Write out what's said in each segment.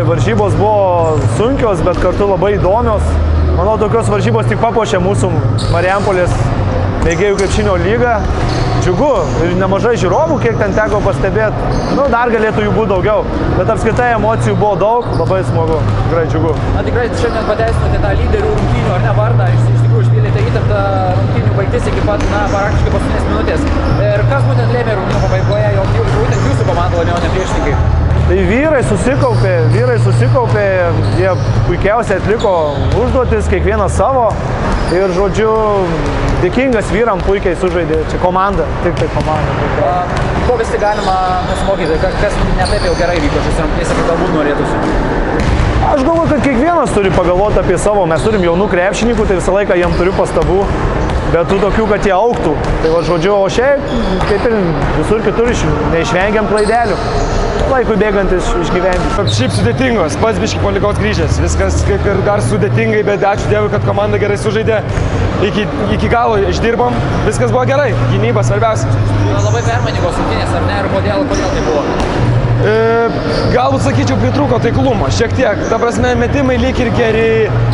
varžybos buvo sunkios, bet kartu labai įdomios. Manau, tokios varžybos tik papuošė mūsų Marijampolės mėgėjų krepšinio lygą. Džiugu ir nemažai žiūrovų, kiek ten teko pastebėti. Nu, dar galėtų jų būti daugiau, bet apskritai emocijų buvo daug, labai smagu, tikrai džiugu. Na tikrai šiandien pateisinote tą lyderių rungtynių ar ne vardą, iš tikrųjų išpildėte įtemptą rungtynių baigtis iki pat, praktiškai paskutinės minutės. Ir kas būtent lėmė rungtynių pabaigoje, jog būtent jūsų komanda laimėjo, ne priešininkai? Tai vyrai susikaupė, jie puikiausiai atliko užduotis, kiekvienas savo. Ir, žodžiu, dėkingas vyram puikiai sužaidė. Čia komanda, tik tai komanda. Ko vis tai galima pasimokyti, kas ne taip jau gerai vyko šis rungtynės, kaip galbūt norėtųsi? Aš galvoju, kad kiekvienas turi pagalvoti apie savo. Mes turim jaunų krepšininkų, tai visą laiką jiem turiu pastabų. Bet tų tokių, kad jie augtų. Tai va, žodžiu, o šiaip, kaip ir visur kitur, neišvengiam klaidelių. Laikui bėgantis išgyventi. Šiaip sudėtingos, pats biškį po ligos grįžęs. Viskas kaip ir dar sudėtingai, bet ačiū Dievui, kad komanda gerai sužaidė. Iki galo išdirbom, viskas buvo gerai. Gynyba svarbiausia. Labai permainingos rungtynės, ar ne? Ir kodėl tai buvo? Galbūt sakyčiau, pritrūko taiklumo. Šiek tiek. Ta prasme, metimai lyg ir geri,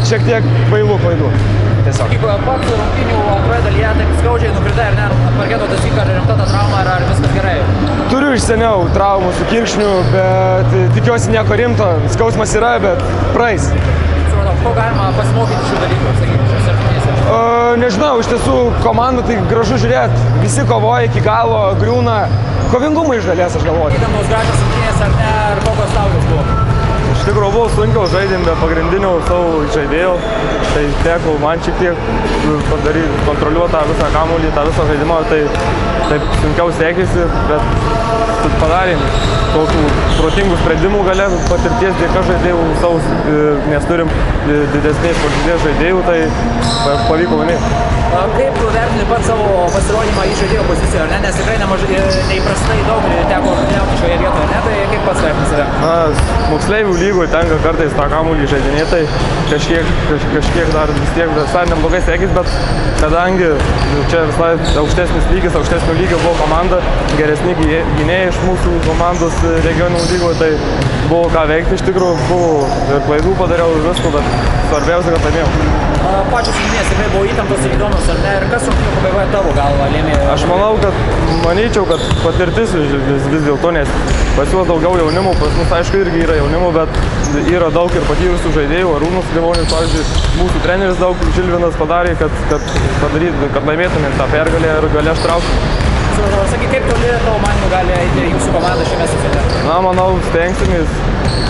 šiek tiek bailų klaidų. Tiesiog. Pats rungtynių antroje dalyje taip skaudžiai nukritai, ar ne? Parketo tas vyko, ar rimta ta trauma, ar viskas gerai? Turiu iš seniau traumų su kirkšniu, bet tikiuosi nieko rimto. Skausmas yra, bet praeis. Supratau, ko galima pasimokyti šių dalykų, sakykime, šios rungtynėse? Nežinau, iš tiesų komanda tai gražu žiūrėti. Visi kovoja iki galo, griūna. Kovingumą iš dalies, aš galvoju. Įdomus gražios rungtynės, ar ne? Ar kokios tautos buvo? Iš tikrųjų buvo sunkiau, žaidėm be pagrindinių savo žaidėjų. Tai teko man šiek tiek padaryti, kontroliuoti tą visą kamuolį, tą visą žaidimą. Tai taip sunkiau sekėsi, bet padarėm tokių protingų sprendimų gale, patirties dėka žaidėjų savo, nes turim didesnės patirties žaidėjų, tai pavyko laimėti. Kaip vertini pats savo pasirodymą į žaidėjo poziciją, ar ne? Nes tikrai neįprastai daug teko rungtyniauti šioje vietoje, ne? Tai kaip pats vertini save? Moksleivių lygoje tenka kartais tą kamuolį žaidinėti, kažkiek dar vis tiek visai neblogai sekės, bet kadangi čia visai aukštesnis lygis, aukštesnio lygio buvo komanda, geresni gynėjai iš mūsų komandos regionų lygoje, tai buvo ką veikti iš tikrųjų, buvo ir klaidų padariau ir visko, bet svarbiausia, kad laimėjau. Pačios rungtynės tikrai buvo įtemptos ir įdomios, ar ne? Ir kas rungtynių pabaigoje tavo galva lėmė? Aš manyčiau, kad patirtis vis dėlto, nes pas juos daugiau jaunimų, pas mus aišku irgi yra jaunimų, bet yra daug ir patyrusių žaidėjų. Arūnas Livonis, pavyzdžiui, mūsų treneris daug, Žilvinas padarė, kad laimėtumėm tą pergalę ir gale ištraukti. Sakyk, kaip toli tavo manymu gali eiti jūsų komanda šiame sezone? Na, manau, stengsimės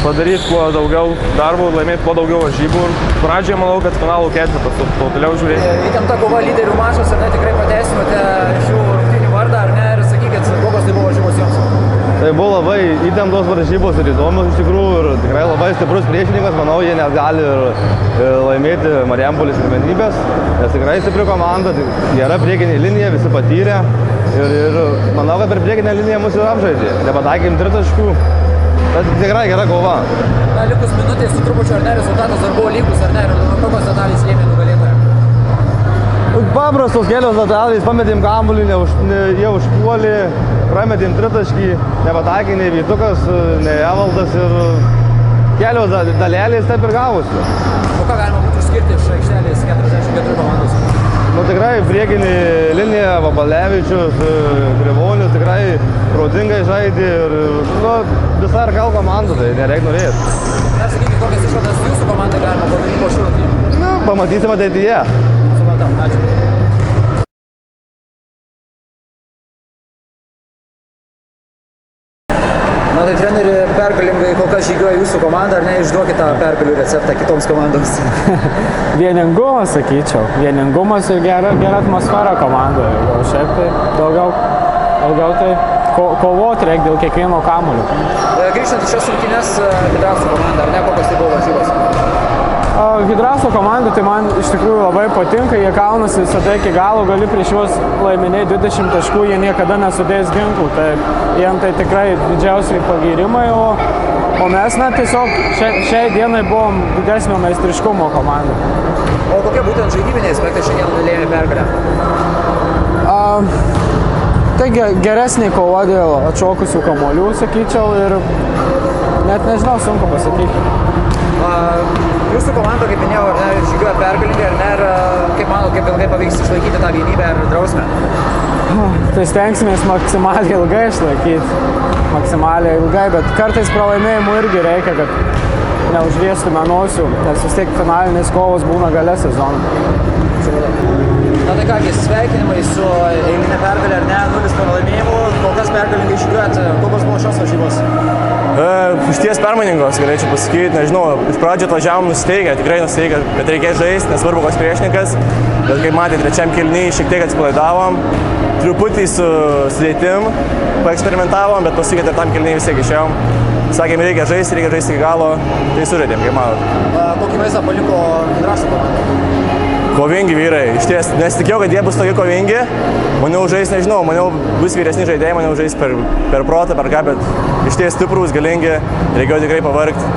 padaryti kuo daugiau darbų, laimėti kuo daugiau varžybų. Pradžioje manau, kad finalų ketvirtas, o toliau žiūrėti. Įtempta kova lyderių mačas, ar ne, tikrai pateisinote šių rungtynių vardą, ar ne? Ir sakykit, kokios tai buvo varžybos jums? Tai buvo labai įtemptos varžybos ir įdomios iš tikrųjų ir tikrai labai stiprus priešininkas. Manau, jie net gali ir laimėti Marijampolės pirmenybės, nes tikrai stipri komanda, gera priekinė linija, visi patyrė. Ir manau, kad per priekinę liniją mus ir apžaidė. Nepataikėm tritaškų, bet tikrai gera kova. Na, likus minutės su trupučiu, ar ne, rezultatas dar buvo lygus, ar ne, ir kokios detalės lėmė nugalėtoją? Paprastos kelios detalės, pametėm kamuolį, jie užpuolė, prametėm tritaškį, nepataikė nei Vytukas, nei Evaldas ir kelios dalelės taip ir gavosi. O ką galima būtų skirti iš aikštelės 44 komandos? Nu tikrai priekinė linija, Vabalevičius, Grivonis tikrai protingai žaidė ir visa RKL komanda, tai nereik norėti. Na, sakykit, kokias išvadas jūsų komandai galima padaryti po šių rungtynių? Nu, pamatysim ateityje. Supratau, ačiū. Na tai treneri, pergalingai kol kas žygiuoja jūsų komanda, ar ne, išduokit tą pergalių receptą kitoms komandoms? Vieningumas, sakyčiau. Vieningumas ir gera atmosfera komandoje. O šiaip tai daugiau tai kovoti reikia dėl kiekvieno kamuolio. Grįžtant į šios rungtynes, Hydraulico komanda, ar ne, kokios tai buvo varžybos? Hydraulico komanda tai man iš tikrųjų labai patinka, jie kaunasi visada iki galo, gali prieš juos laiminėti 20 taškų, jie niekada nesudės ginklų, tai jiems tai tikrai didžiausiai pagyrimai, o mes tiesiog šiai dienai buvom didesnio meistriškumo komanda. O kokie būtent žaidybiniai aspektai šiandien lėmė pergalę? Tai geresnė kova dėl atšokusių kamuolių, sakyčiau, ir net nežinau, sunku pasakyti. Jūsų komanda, kaip minėjau, ar ne, žygiuoja pergalingai, ar ne, ir kaip manot, kaip ilgai pavyks išlaikyti tą vienybę ir drausmę? Tai stengsimės maksimaliai ilgai išlaikyti, maksimaliai ilgai, bet kartais pralaimėjimų irgi reikia, kad neužriestume nosių, nes vis tiek finalinės kovos būna gale sezono. Na tai kągi, sveikinimai su eilinė pergalė, ar ne, 0 pralaimėjimų, kol kas pergalingai žygiuojat, kokios buvo šios varžybos? Išties permainingos, galėčiau pasakyti, nežinau, iš pradžio atvažiavom nusiteigę, tikrai nusiteigę, kad reikės žaisti, nesvarbu koks priešininkas, bet kaip matėte, trečiam kėliny šiek tiek atsipalaidavom, truputį su sudėtim, paeksperimentavom, bet paskui ir tam kėliny vis tiek išėjom. Sakėm, reikia žaisti iki galo, tai sužaidėm, kaip manot. Kokį vaizdą paliko Hidraso komanda? Kovingi vyrai, išties, nesitikėjau, kad jie bus tokie kovingi, maniau žais, nežinau, maniau bus vyresni žaidėjai, maniau žais per protą, per ką, bet išties stiprūs, galingi, reikėjo tikrai pavargti.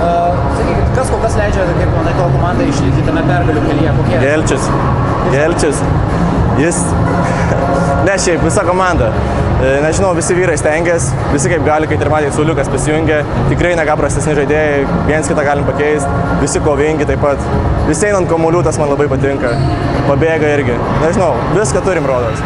Sakykit, kas kol kas leidžia, kaip manai, tavo komandai išlikti tame pergalių kelyje, kokie? Gelčius, jis, ne šiaip, visa komanda. Nežinau, visi vyrai stengiasi, visi kaip gali, kaip ir matė, Suliukas prisijungė, tikrai ne ką prastesni žaidėjai, viens kitą galim pakeisti, visi kovingi taip pat, visi einant kamuolių, tas man labai patinka, pabėga irgi, nežinau, viską turim rodos.